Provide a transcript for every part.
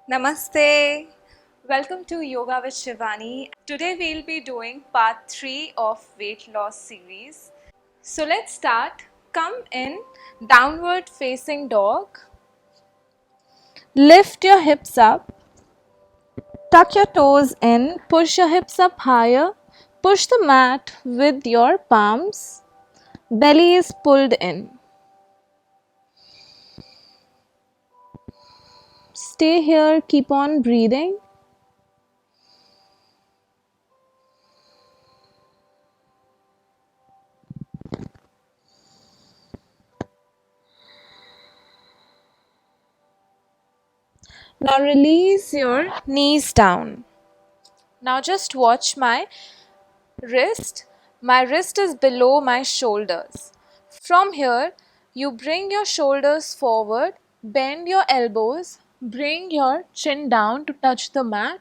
Namaste. Welcome to Yoga with Shivani. Today we'll be doing part 3 of weight loss series. So let's start. Come in downward facing dog. Lift your hips up. Tuck your toes in. Push your hips up higher. Push the mat with your palms. Belly is pulled in. Stay here. Keep on breathing. Now release your knees down. Now just watch my wrist. My wrist is below my shoulders. From here, you bring your shoulders forward, bend your elbows, bring your chin down to touch the mat,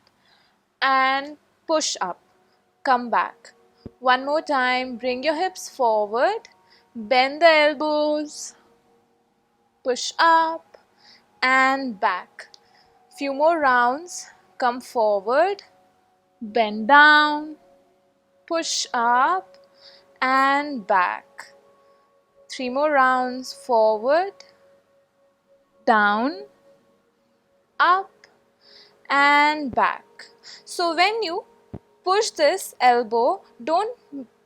and push up. Come back. One more time, bring your hips forward, bend the elbows, push up, and back. Few more rounds. Come forward, bend down, push up and back. 3 more rounds. Forward, down, up and back. So when you push this elbow, don't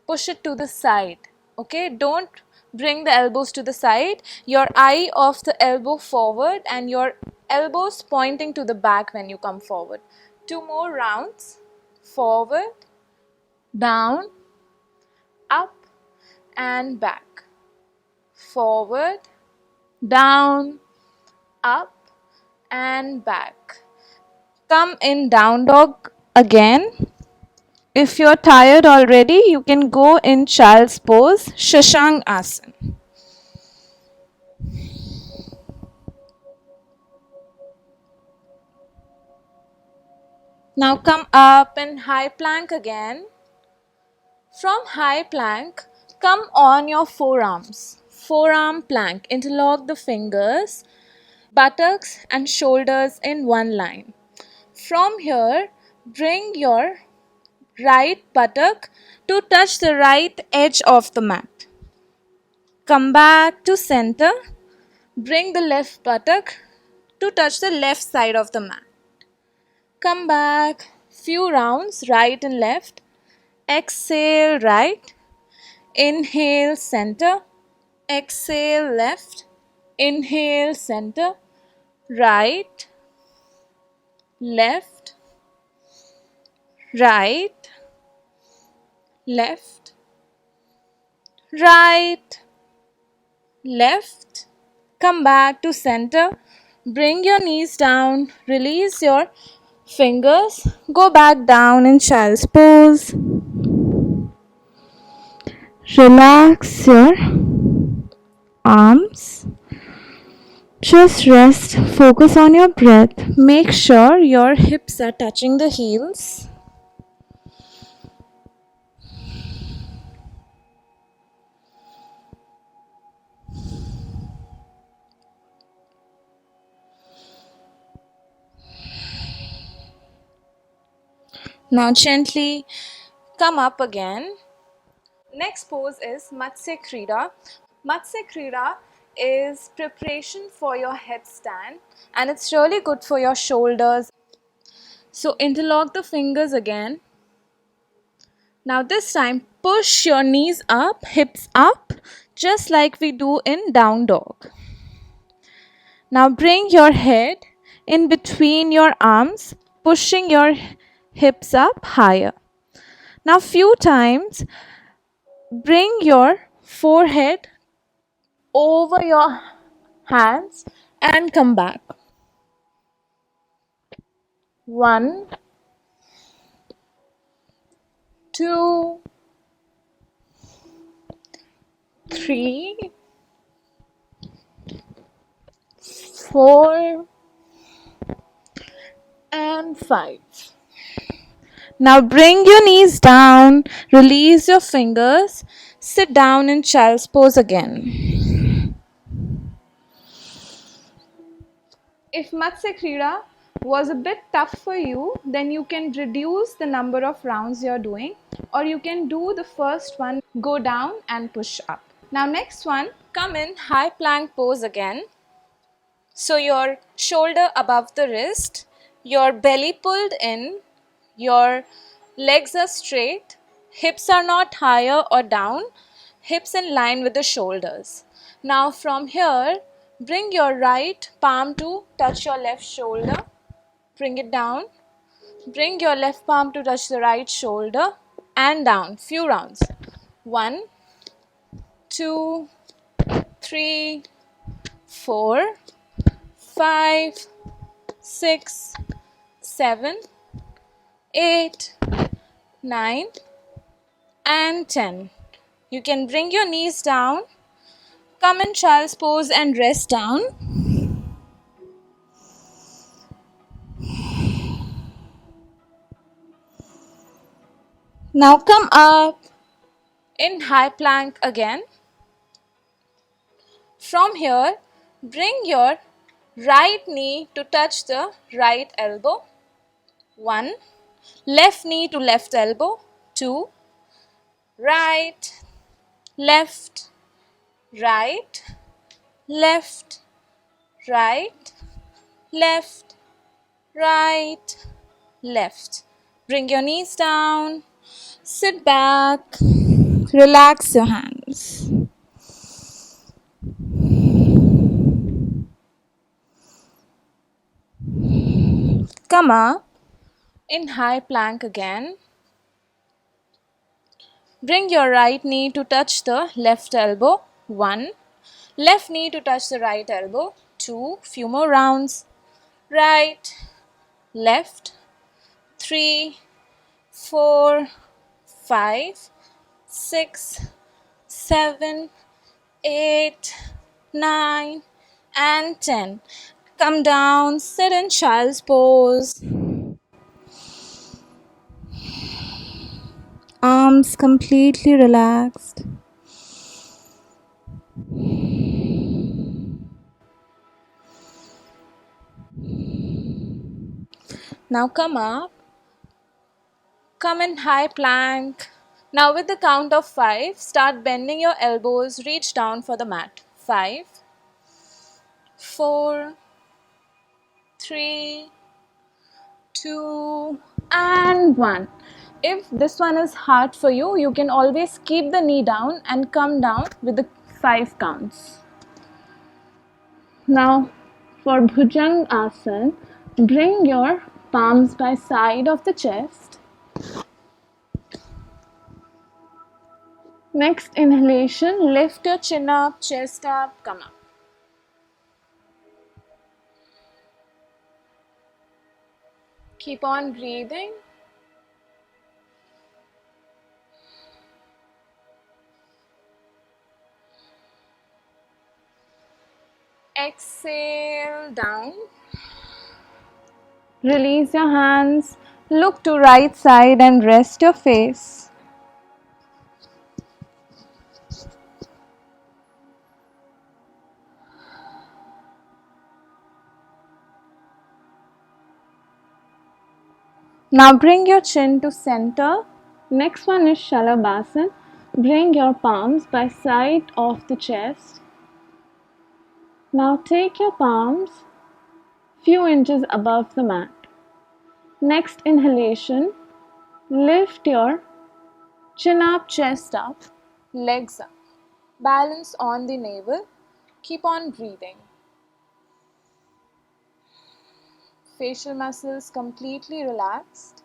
push it to the side. Okay, don't bring the elbows to the side. Your eye of the elbow forward and your elbows pointing to the back when you come forward. 2 more rounds. Forward, down, up and back. Forward, down, up and back. Come in down dog again. If you're tired already, you can go in child's pose, Shashank Asana. Now come up in high plank again. From high plank, come on your forearms. Forearm plank. Interlock the fingers, buttocks and shoulders in one line. From here, bring your right buttock to touch the right edge of the mat. Come back to center. Bring the left buttock to touch the left side of the mat. Come back. Few rounds, right and left. Exhale, right. Inhale, center. Exhale, left. Inhale, center. Right. Left. Right. Left. Right. Left. Come back to center. Bring your knees down. Release your fingers. Go back down in child's pose. Relax your arms. Just rest. Focus on your breath. Make sure your hips are touching the heels. Now gently come up again. Next pose is Matsya Krida. Matsya Krida is preparation for your headstand and it's really good for your shoulders. So interlock the fingers again. Now this time push your knees up, hips up, just like we do in down dog. Now bring your head in between your arms, pushing your hips up higher. Now few times bring your forehead over your hands and come back. 1, 2, 3, 4 and 5. Now bring your knees down, release your fingers, sit down in child's pose again. If Matsya Krida was a bit tough for you, then you can reduce the number of rounds you're doing, or you can do the first one, go down and push up. Now next one, come in high plank pose again. So your shoulder above the wrist, your belly pulled in, your legs are straight, hips are not higher or down, hips in line with the shoulders. Now from here, bring your right palm to touch your left shoulder, bring it down, bring your left palm to touch the right shoulder and down. Few rounds. 1, 2, 3, 4, 5, 6, 7, 8, 9 and 10. You can bring your knees down, come in child's pose and rest down. Now come up in high plank again. From here, bring your right knee to touch the right elbow. 1. Left knee to left elbow. 2. Right, left, right, left, right, left, right, left. Bring your knees down, sit back, relax your hands. Come up in high plank again. Bring your right knee to touch the left elbow. 1. Left knee to touch the right elbow. 2. Few more rounds. Right, left, 3, 4, 5, 6, 7, 8, 9 and 10. Come down, sit in child's pose. Arms completely relaxed. Now come up. Come in high plank. Now with the count of 5, start bending your elbows, reach down for the mat. 5, 4, 3, 2 and 1. If this one is hard for you, you can always keep the knee down and come down with the 5 counts. Now for Bhujang Asana, bring your palms by side of the chest. Next inhalation, lift your chin up, chest up, come up. Keep on breathing. Exhale down. Release your hands. Look to right side and rest your face. Now bring your chin to center. Next one is Shalabhasana. Bring your palms by side of the chest. Now take your palms few inches above the mat. Next inhalation, lift your chin up, chest up, legs up. Balance on the navel. Keep on breathing. Facial muscles completely relaxed.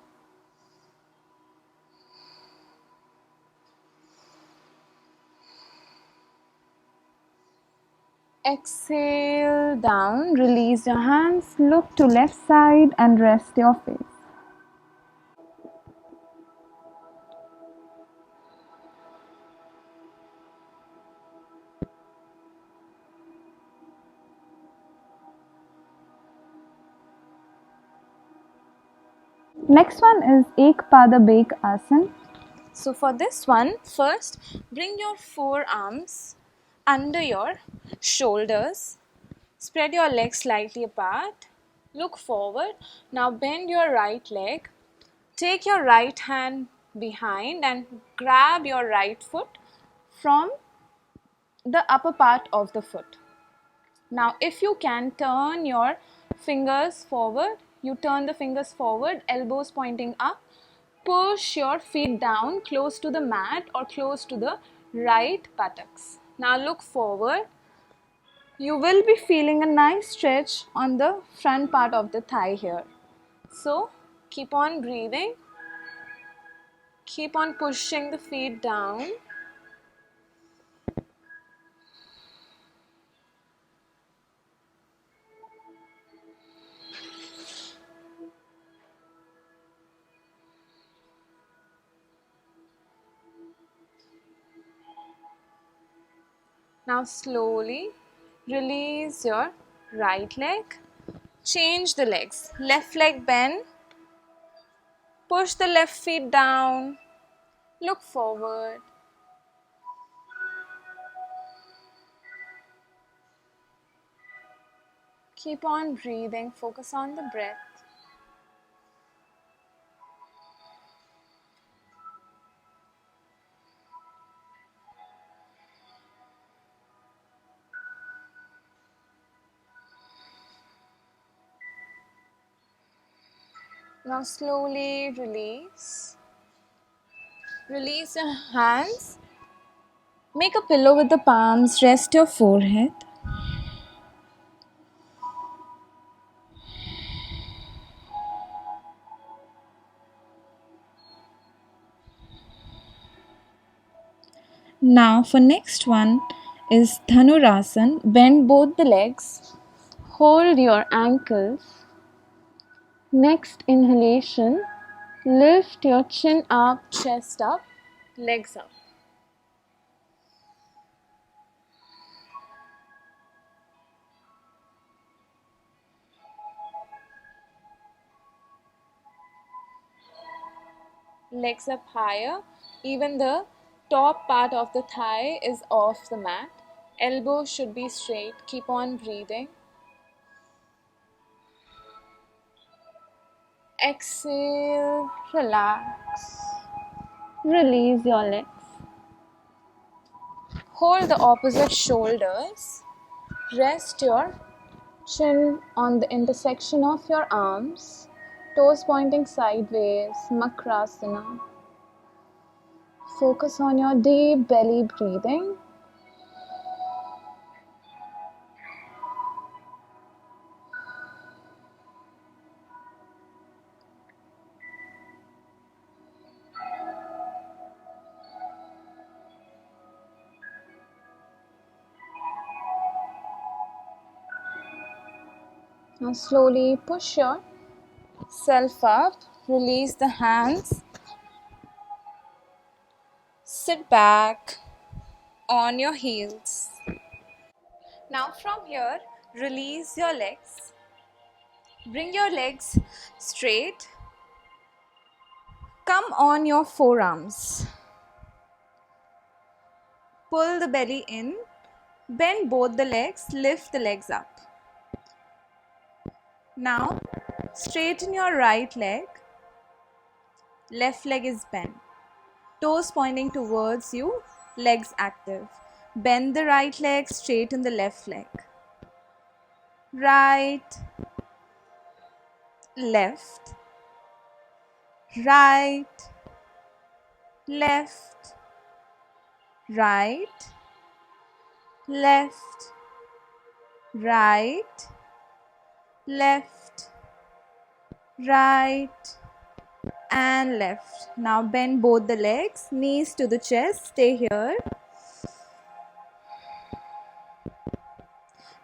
Exhale down, release your hands, look to left side and rest your face. Next one is Ek Pada Bek Asana. So for this one, first bring your forearms under your shoulders. Spread your legs slightly apart. Look forward. Now bend your right leg. Take your right hand behind and grab your right foot from the upper part of the foot. Now, if you can turn your fingers forward, you turn the fingers forward, elbows pointing up. Push your feet down close to the mat or close to the right buttocks. Now look forward. You will be feeling a nice stretch on the front part of the thigh here. So keep on breathing. Keep on pushing the feet down. Now slowly release your right leg. Change the legs. Left leg bend. Push the left feet down. Look forward. Keep on breathing. Focus on the breath. Now slowly release. Release your hands. Make a pillow with the palms. Rest your forehead. Now for next one is Dhanurasana. Bend both the legs. Hold your ankles. Next inhalation. Lift your chin up, chest up, legs up. Legs up higher. Even the top part of the thigh is off the mat. Elbows should be straight. Keep on breathing. Exhale, relax. Release your legs. Hold the opposite shoulders. Rest your chin on the intersection of your arms. Toes pointing sideways, Makrasana. Focus on your deep belly breathing. Now slowly push yourself up. Release the hands. Sit back on your heels. Now from here, release your legs. Bring your legs straight. Come on your forearms. Pull the belly in. Bend both the legs. Lift the legs up. Now, straighten your right leg. Left leg is bent. Toes pointing towards you. Legs active. Bend the right leg. Straighten the left leg. Right. Left. Right. Left. Right. Left. Right. Left. Right. And left. Now bend both the legs, knees to the chest. Stay here.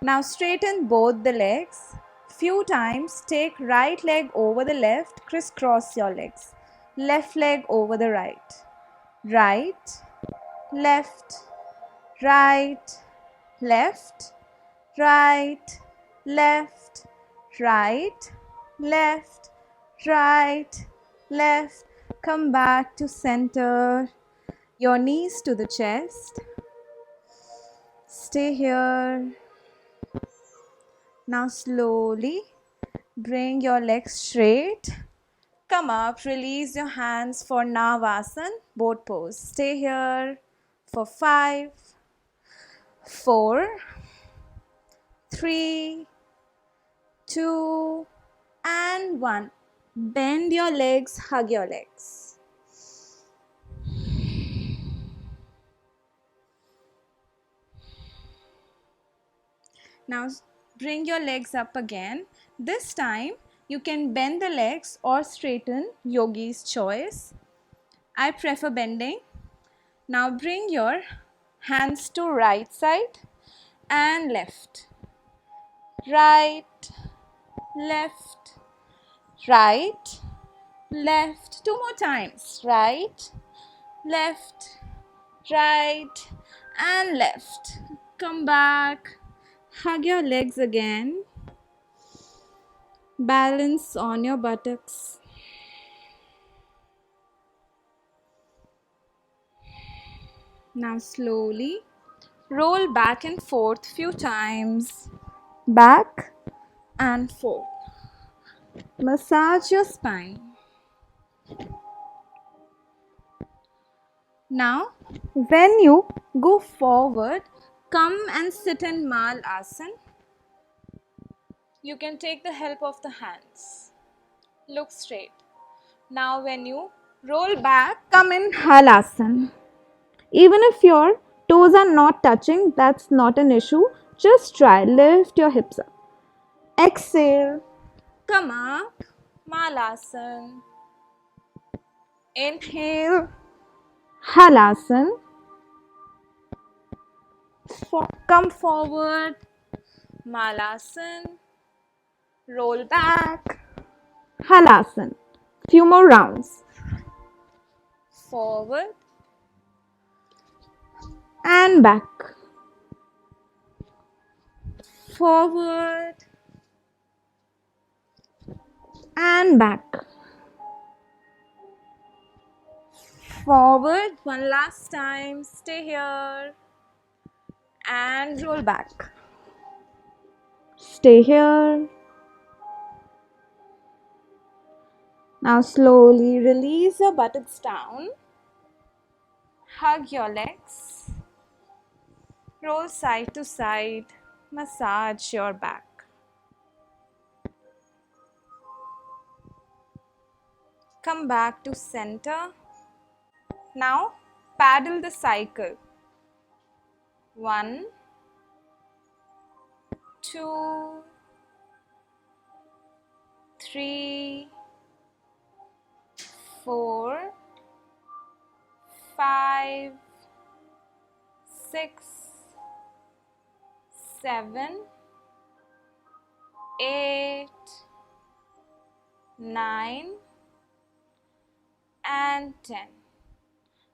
Now straighten both the legs. Few times take right leg over the left, crisscross your legs. Left leg over the right. Right, left, right, left, right, left, right, left, right, left. Come back to center. Your knees to the chest. Stay here. Now slowly Bring your legs straight. Come up, release your hands for Navasan, boat pose. Stay here for 5, 4, 3, 2, and 1. Bend your legs, hug your legs. Now bring your legs up again. This time you can bend the legs or straighten, yogi's choice. I prefer bending. Now bring your hands to right side and left. Right, left, right, left. 2 more times. Right, left, right, and left. Come back. Hug your legs again. Balance on your buttocks. Now slowly roll back and forth few times. Back and forth. Massage your spine. Now, when you go forward, come and sit in Malasana. You can take the help of the hands. Look straight. Now, when you roll back, come in Halasana. Even if your toes are not touching, that's not an issue. Just try. Lift your hips up. Exhale. Come up. Malasana. Inhale. Halasana. Come forward. Malasana. Roll back. Halasana. Few more rounds. Forward and back. Forward and back. Forward one last time. Stay here and roll back. Stay here. Now slowly release your buttocks down. Hug your legs. Roll side to side. Massage your back. Come back to center. Now paddle the cycle. 1, 2, 3, 4, 5, 6, 7, 8, 9, and 10.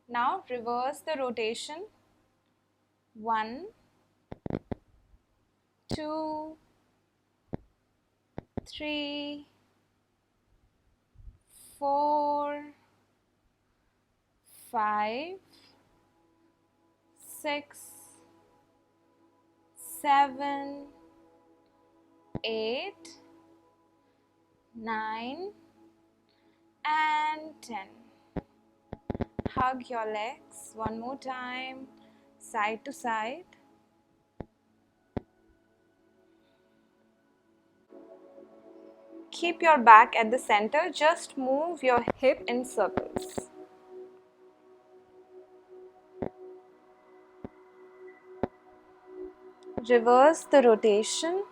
Now reverse the rotation. 1, 2, 3, 4, 5, 6, 7, 8, 9, and 10. Hug your legs one more time, side to side. Keep your back at the center, just move your hip in circles. Reverse the rotation.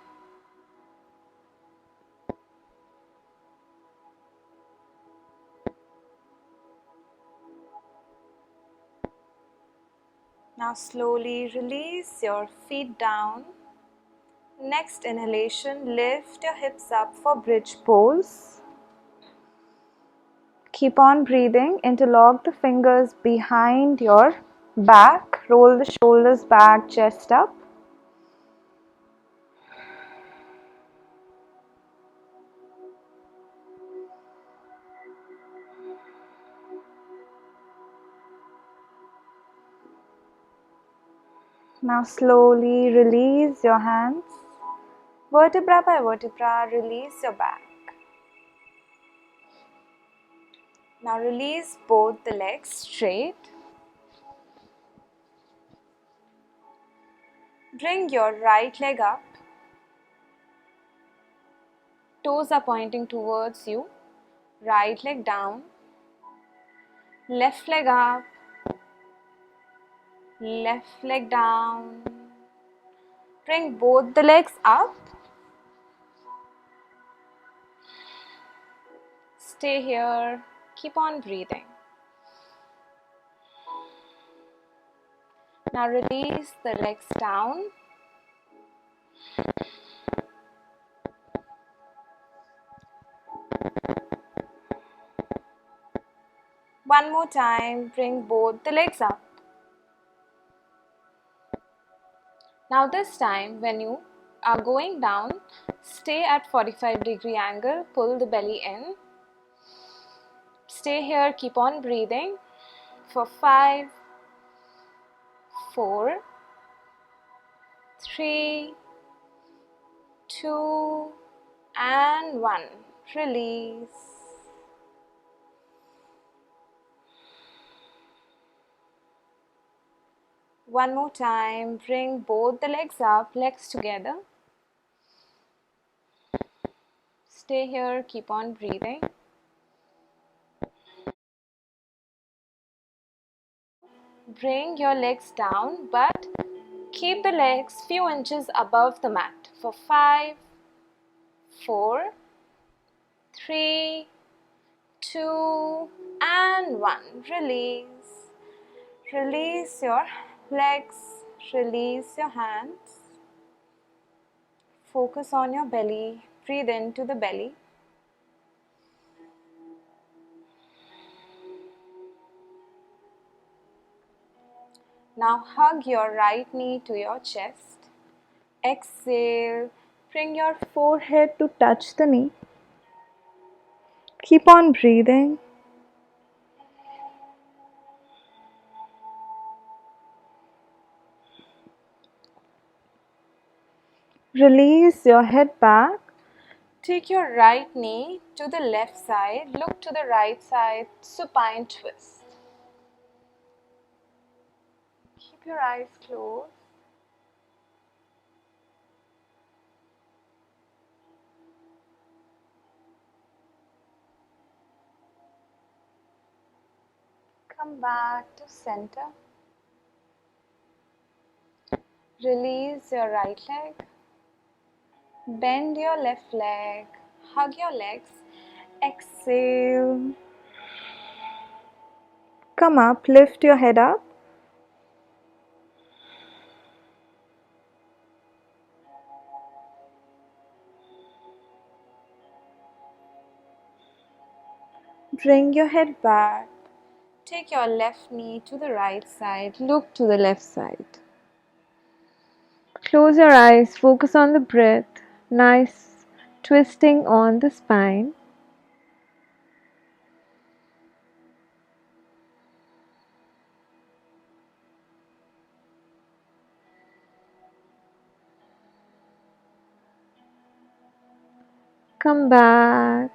Now slowly release your feet down. Next inhalation, lift your hips up for bridge pose. Keep on breathing. Interlock the fingers behind your back. Roll the shoulders back, chest up. Now slowly release your hands. Vertebra by vertebra, release your back. Now release both the legs straight. Bring your right leg up. Toes are pointing towards you. Right leg down. Left leg up. Left leg down. Bring both the legs up. Stay here. Keep on breathing. Now release the legs down. One more time, bring both the legs up. Now this time, when you are going down, stay at 45-degree angle, pull the belly in. Stay here, keep on breathing for 5, 4, 3, 2, and 1. Release. One more time, bring both the legs up, legs together. Stay here, keep on breathing. Bring your legs down, but keep the legs few inches above the mat for 5, 4, 3, 2, and 1. Release. Release your legs, release your hands. Focus on your belly. Breathe into the belly. Now hug your right knee to your chest. Exhale. Bring your forehead to touch the knee. Keep on breathing. Release your head back. Take your right knee to the left side. Look to the right side. Supine twist. Keep your eyes closed. Come back to center. Release your right leg. Bend your left leg. Hug your legs. Exhale. Come up. Lift your head up. Bring your head back. Take your left knee to the right side. Look to the left side. Close your eyes. Focus on the breath. Nice twisting on the spine. Come back.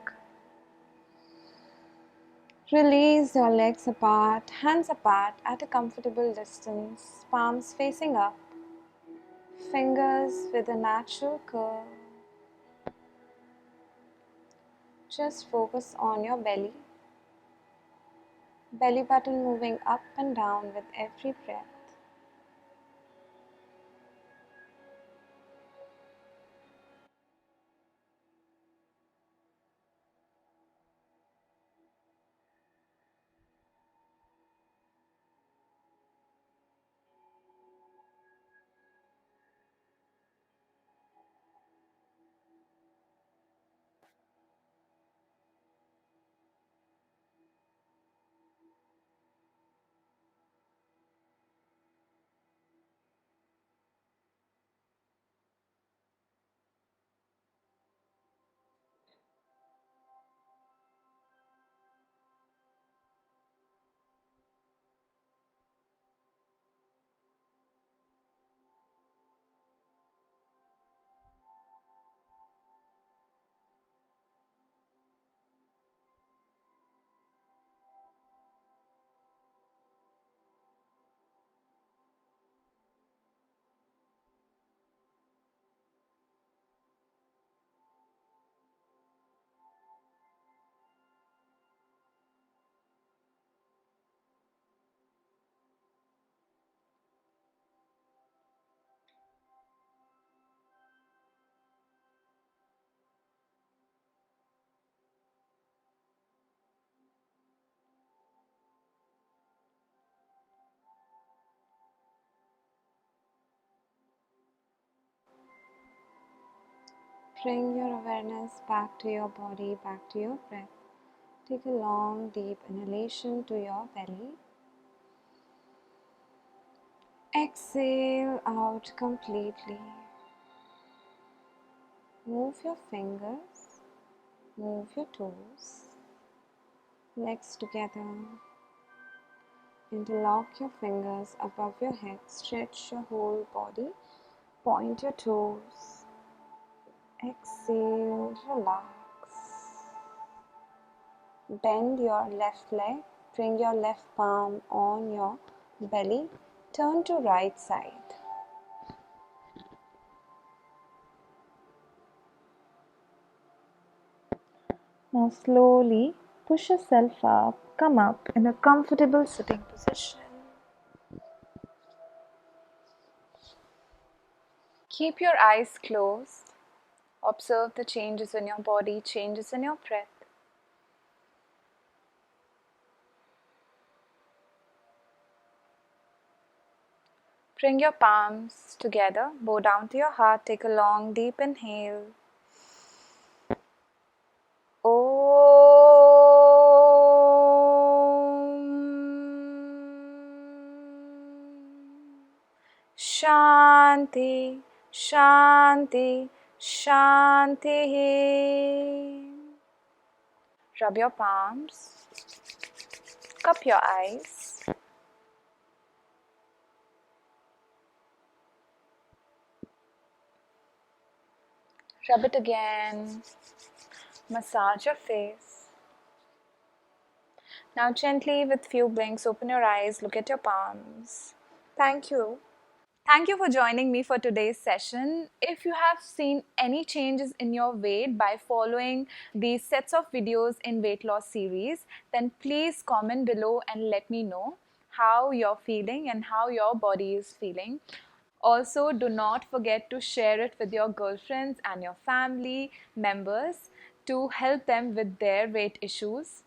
Release your legs apart, hands apart at a comfortable distance, palms facing up, fingers with a natural curve. Just focus on your belly button moving up and down with every breath. Bring your awareness back to your body, back to your breath. Take a long, deep inhalation to your belly. Exhale out completely. Move your fingers, move your toes, legs together. Interlock your fingers above your head, stretch your whole body, point your toes. Exhale, relax. Bend your left leg, bring your left palm on your belly, turn to right side. Now slowly push yourself up, come up in a comfortable sitting position. Keep your eyes closed. Observe the changes in your body, changes in your breath. Bring your palms together, bow down to your heart, take a long deep inhale. Shanti, Shanti, Shanti. Rub your palms, cup your eyes. Rub it again. Massage your face. Now gently with few blinks, open your eyes, look at your palms. Thank you. Thank you for joining me for today's session. If you have seen any changes in your weight by following these sets of videos in weight loss series, then please comment below and let me know how you're feeling and how your body is feeling. Also, do not forget to share it with your girlfriends and your family members to help them with their weight issues.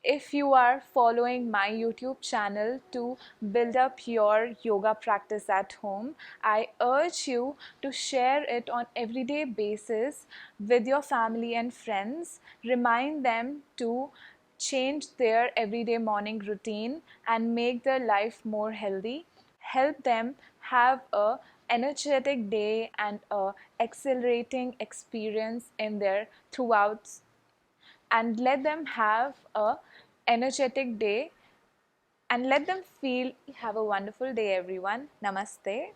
If you are following my YouTube channel to build up your yoga practice at home, I urge you to share it on everyday basis with your family and friends. Remind them to change their everyday morning routine and make their life more healthy. Help them have a energetic day and a exhilarating experience in their throughout, and let them have a energetic day and let them feel. Have a wonderful day, everyone. Namaste.